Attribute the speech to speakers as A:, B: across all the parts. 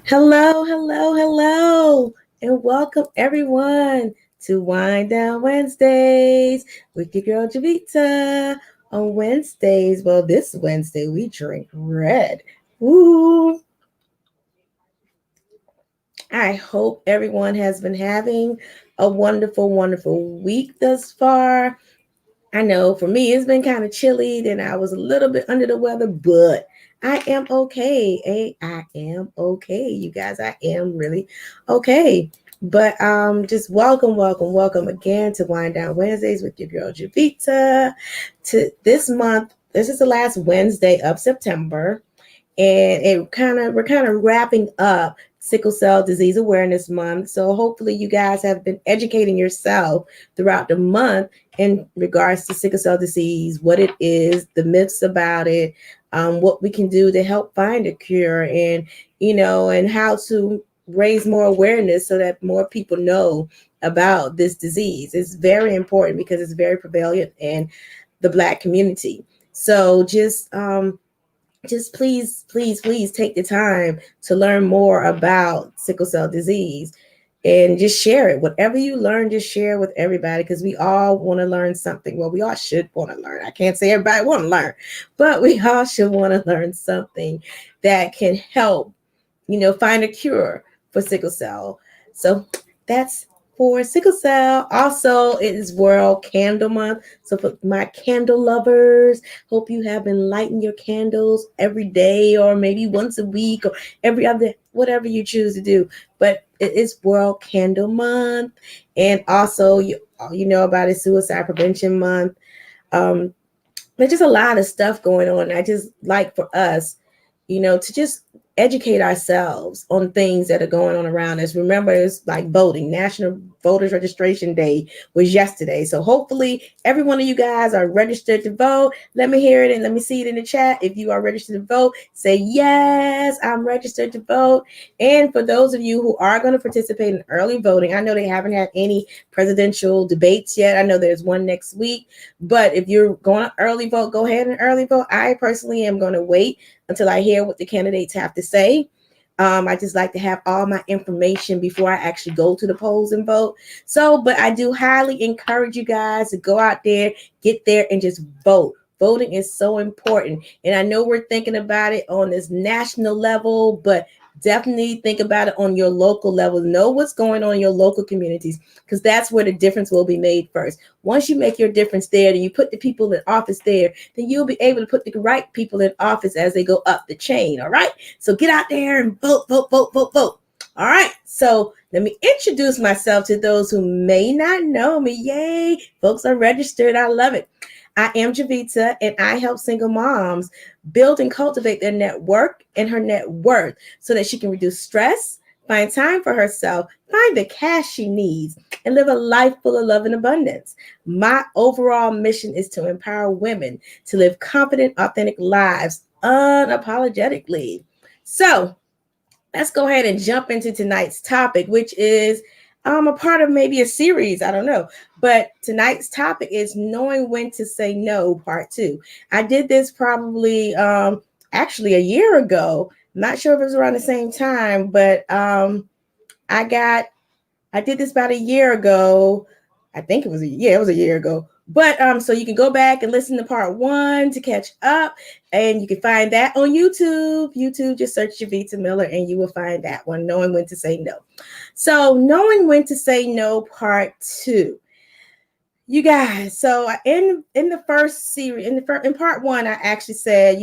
A: Hello, hello, hello, and welcome everyone to Wind Down Wednesdays with your girl Jovita. On Wednesdays, well, this Wednesday we drink red. Woo! I hope everyone has been having a wonderful, wonderful week thus far. I know for me it's been kind of chilly, then I was a little bit under the weather, but I am okay. I am okay, you guys. I am really okay. But just welcome, welcome, welcome again to Wind Down Wednesdays with your girl Jovita. To this month, this is the last Wednesday of September, and we're kind of wrapping up sickle cell disease awareness month. So hopefully you guys have been educating yourself throughout the month in regards to sickle cell disease, what it is, the myths about it, what we can do to help find a cure, and and how to raise more awareness so that more people know about this disease. It's very important because it's very prevalent in the Black community. So just please, please, please take the time to learn more about sickle cell disease and just share it. Whatever you learn, just share with everybody because we all want to learn something. Well, we all should want to learn. I can't say everybody want to learn, but we all should want to learn something that can help, find a cure for sickle cell. So that's for sickle cell. Also, it is World Candle Month. So for my candle lovers, hope you have been lighting your candles every day or maybe once a week or every other, whatever you choose to do. But it is World Candle Month. And also, you know about it, Suicide Prevention Month. Um, there's just a lot of stuff going on. I just like for us, to just educate ourselves on things that are going on around us. Remember, it's like voting. National Voters Registration Day was yesterday. So hopefully every one of you guys are registered to vote. Let me hear it and let me see it in the chat. If you are registered to vote, say, yes, I'm registered to vote. And for those of you who are going to participate in early voting, I know they haven't had any presidential debates yet. I know there's one next week. But if you're going to early vote, go ahead and early vote. I personally am going to wait until I hear what the candidates have to say. I just like to have all my information before I actually go to the polls and vote. So, but I do highly encourage you guys to go out there, get there, and just vote. Voting is so important. And I know we're thinking about it on this national level, but definitely think about it on your local level. Know what's going on in your local communities, because that's where the difference will be made first. Once you make your difference there and you put the people in office there, then you'll be able to put the right people in office as they go up the chain. All right. So get out there and vote, vote, vote, vote, vote. All right. So let me introduce myself to those who may not know me. Yay. Folks are registered. I love it. I am Jovita, and I help single moms build and cultivate their network and her net worth so that she can reduce stress, find time for herself, find the cash she needs, and live a life full of love and abundance. My overall mission is to empower women to live confident, authentic lives unapologetically. So let's go ahead and jump into tonight's topic, which is a part of maybe a series. I don't know. But tonight's topic is knowing when to say no, part two. I did this probably actually a year ago. I'm not sure if it was around the same time, but I did this about a year ago. I think it was it was a year ago. But so you can go back and listen to part one to catch up, and you can find that on YouTube. YouTube, just search Jovita Miller, and you will find that one. Knowing when to say no. So knowing when to say no, part two. You guys. So in the first series, in part one, I actually said,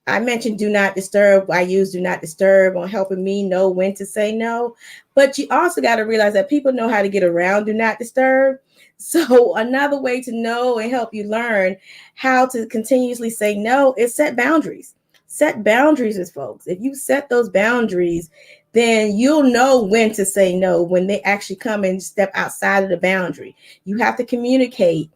A: I mentioned do not disturb. I use do not disturb on helping me know when to say no. But you also got to realize that people know how to get around do not disturb. So another way to know and help you learn how to continuously say no is set boundaries. Set boundaries with folks. If you set those boundaries, then you'll know when to say no when they actually come and step outside of the boundary. You have to communicate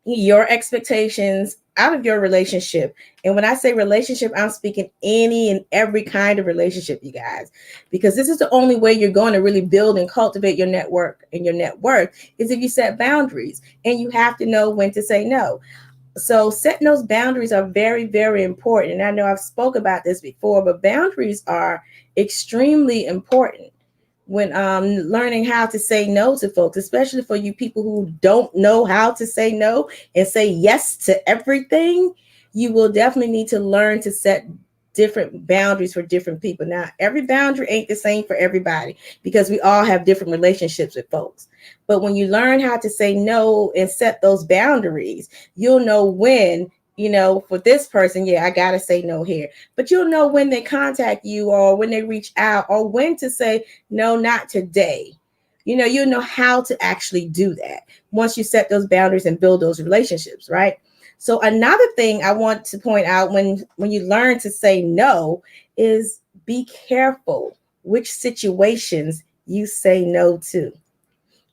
A: your expectations out of your relationship. And when I say relationship, I'm speaking any and every kind of relationship, you guys, because this is the only way you're going to really build and cultivate your network and your net worth is if you set boundaries, and you have to know when to say no. So setting those boundaries are very, very important. And I know I've spoke about this before, but boundaries are extremely important when learning how to say no to folks, especially for you people who don't know how to say no and say yes to everything. You will definitely need to learn to set different boundaries for different people. Now, every boundary ain't the same for everybody because we all have different relationships with folks. But when you learn how to say no and set those boundaries, you'll know when, for this person, yeah, I got to say no here. But you'll know when they contact you or when they reach out or when to say, no, not today. You'll know how to actually do that once you set those boundaries and build those relationships, right? So another thing I want to point out when you learn to say no is be careful which situations you say no to,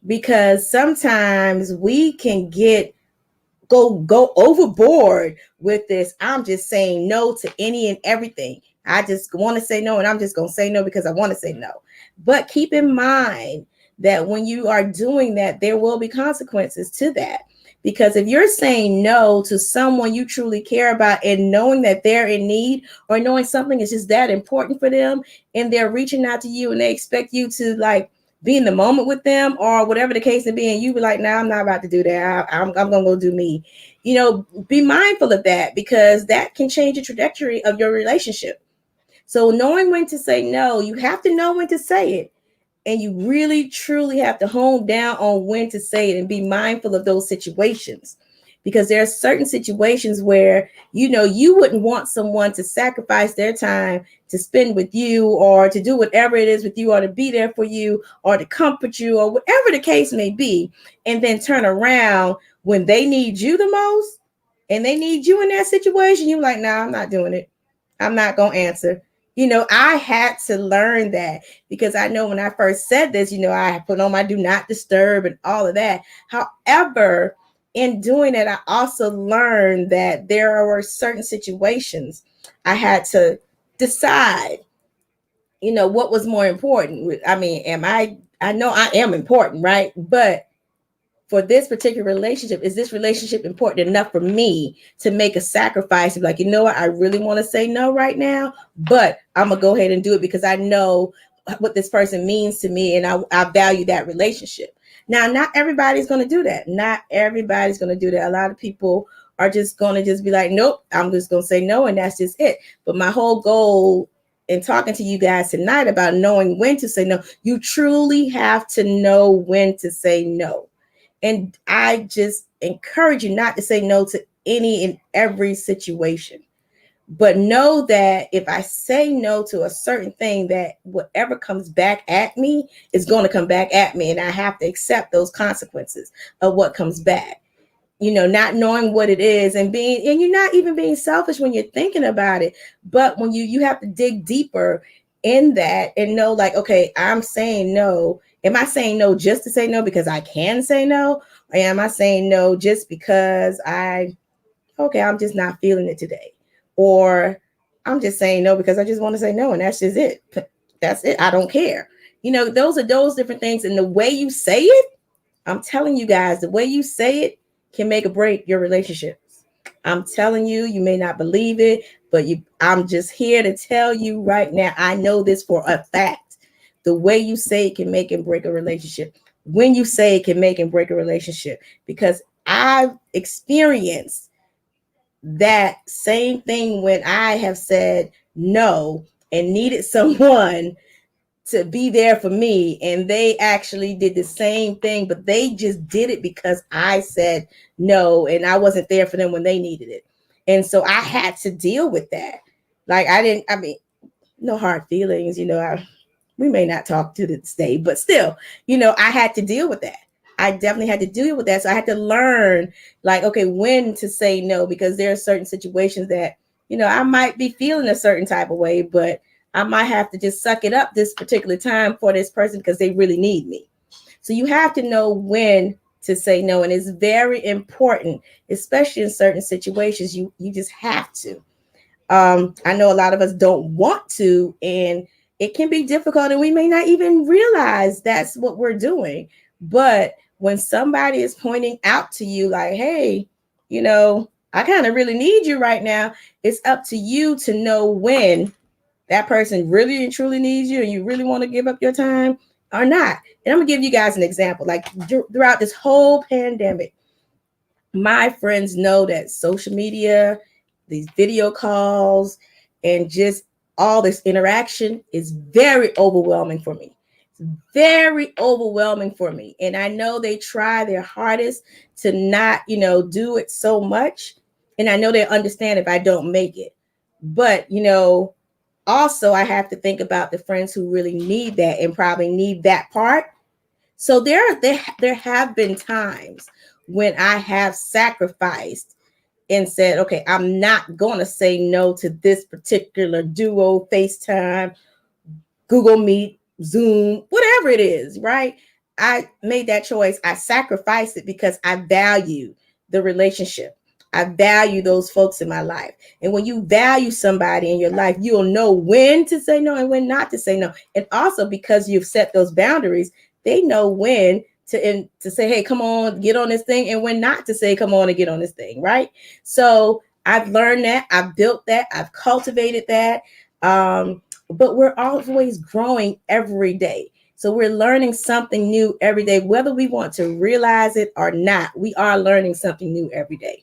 A: because sometimes we can go overboard with this. I'm just saying no to any and everything. I just want to say no, and I'm just going to say no because I want to say no. But keep in mind that when you are doing that, there will be consequences to that. Because if you're saying no to someone you truly care about and knowing that they're in need, or knowing something is just that important for them and they're reaching out to you and they expect you to like be in the moment with them or whatever the case may be, and you be like, nah, I'm not about to do that. I'm gonna go do me. Be mindful of that because that can change the trajectory of your relationship. So knowing when to say no, you have to know when to say it. And you really truly have to hone down on when to say it and be mindful of those situations, because there are certain situations where you wouldn't want someone to sacrifice their time to spend with you or to do whatever it is with you or to be there for you or to comfort you or whatever the case may be, and then turn around when they need you the most and they need you in that situation. You're like, nah, I'm not doing it. I'm not going to answer. I had to learn that because I know when I first said this, I put on my do not disturb and all of that. However, in doing it, I also learned that there were certain situations I had to decide, what was more important. I mean, I know I am important, right? But for this particular relationship, is this relationship important enough for me to make a sacrifice to be like, what, I really want to say no right now, but I'm gonna go ahead and do it because I know what this person means to me and I value that relationship. Now, not everybody's gonna do that. Not everybody's gonna do that. A lot of people are just gonna just be like, nope, I'm just gonna say no, and that's just it. But my whole goal in talking to you guys tonight about knowing when to say no, you truly have to know when to say no. And I just encourage you not to say no to any and every situation. But know that if I say no to a certain thing, that whatever comes back at me is going to come back at me. And I have to accept those consequences of what comes back. Not knowing what it is and you're not even being selfish when you're thinking about it. But when you have to dig deeper in that and know, like, okay, I'm saying no. Am I saying no just to say no because I can say no? Or am I saying no just because I'm just not feeling it today? Or I'm just saying no because I just want to say no and that's just it. That's it. I don't care. Those are those different things. And the way you say it, I'm telling you guys, the way you say it can make or break your relationships. I'm telling you, you may not believe it, but I'm just here to tell you right now. I know this for a fact. The way you say it can make and break a relationship. When you say it can make and break a relationship, because I've experienced that same thing when I have said no and needed someone to be there for me, and they actually did the same thing, but they just did it because I said no and I wasn't there for them when they needed it. And so I had to deal with that. Like, no hard feelings, we may not talk to this day, but still, I had to deal with that. I definitely had to deal with that. So I had to learn, like, okay, when to say no, because there are certain situations that, I might be feeling a certain type of way, but I might have to just suck it up this particular time for this person because they really need me. So you have to know when to say no. And it's very important, especially in certain situations. You just have to. I know a lot of us don't want to, and it can be difficult, and we may not even realize that's what we're doing. But when somebody is pointing out to you, like, hey, I kind of really need you right now. It's up to you to know when that person really and truly needs you and you really want to give up your time or not. And I'm gonna give you guys an example. Like throughout this whole pandemic, my friends know that social media, these video calls, and just all this interaction is very overwhelming for me. It's very overwhelming for me. And I know they try their hardest to not, do it so much. And I know they understand if I don't make it. But, also I have to think about the friends who really need that and probably need that part. So there have been times when I have sacrificed and said, okay, I'm not going to say no to this particular duo, FaceTime, Google Meet, Zoom, whatever it is, right? I made that choice. I sacrificed it because I value the relationship. I value those folks in my life. And when you value somebody in your life, you'll know when to say no and when not to say no. And also because you've set those boundaries, they know when to say, hey, come on, get on this thing, and when not to say, come on and get on this thing, right? So I've learned that, I've built that, I've cultivated that. But we're always growing every day. So we're learning something new every day, whether we want to realize it or not. We are learning something new every day.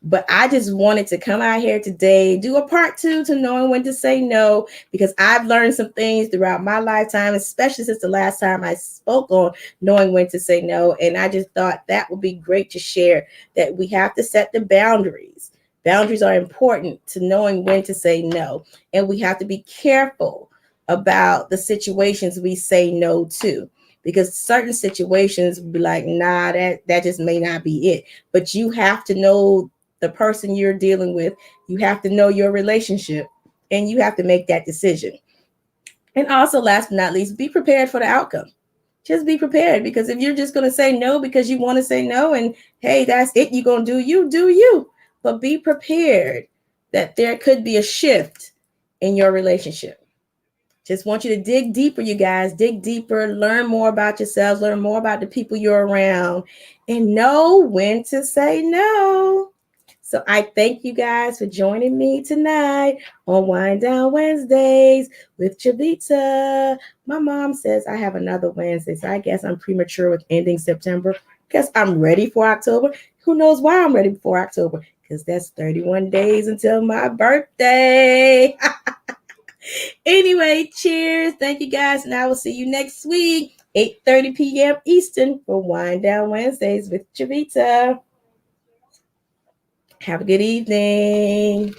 A: But I just wanted to come out here today, do a part 2 to knowing when to say no, because I've learned some things throughout my lifetime, especially since the last time I spoke on knowing when to say no. And I just thought that would be great to share, that we have to set the boundaries. Boundaries are important to knowing when to say no. And we have to be careful about the situations we say no to, because certain situations will be like, nah, that just may not be it. But you have to know the person you're dealing with, you have to know your relationship, and you have to make that decision. And also, last but not least, be prepared for the outcome. Just be prepared, because if you're just going to say no because you want to say no, and hey, that's it, you're going to do you. But be prepared that there could be a shift in your relationship. Just want you to dig deeper, you guys. Dig deeper, learn more about yourselves, learn more about the people you're around, and know when to say no. So I thank you guys for joining me tonight on Wind Down Wednesdays with Jovita. My mom says I have another Wednesday, so I guess I'm premature with ending September. Guess I'm ready for October. Who knows why I'm ready for October? Because that's 31 days until my birthday. Anyway, cheers. Thank you guys. And I will see you next week, 8:30 p.m. Eastern for Wind Down Wednesdays with Jovita. Have a good evening.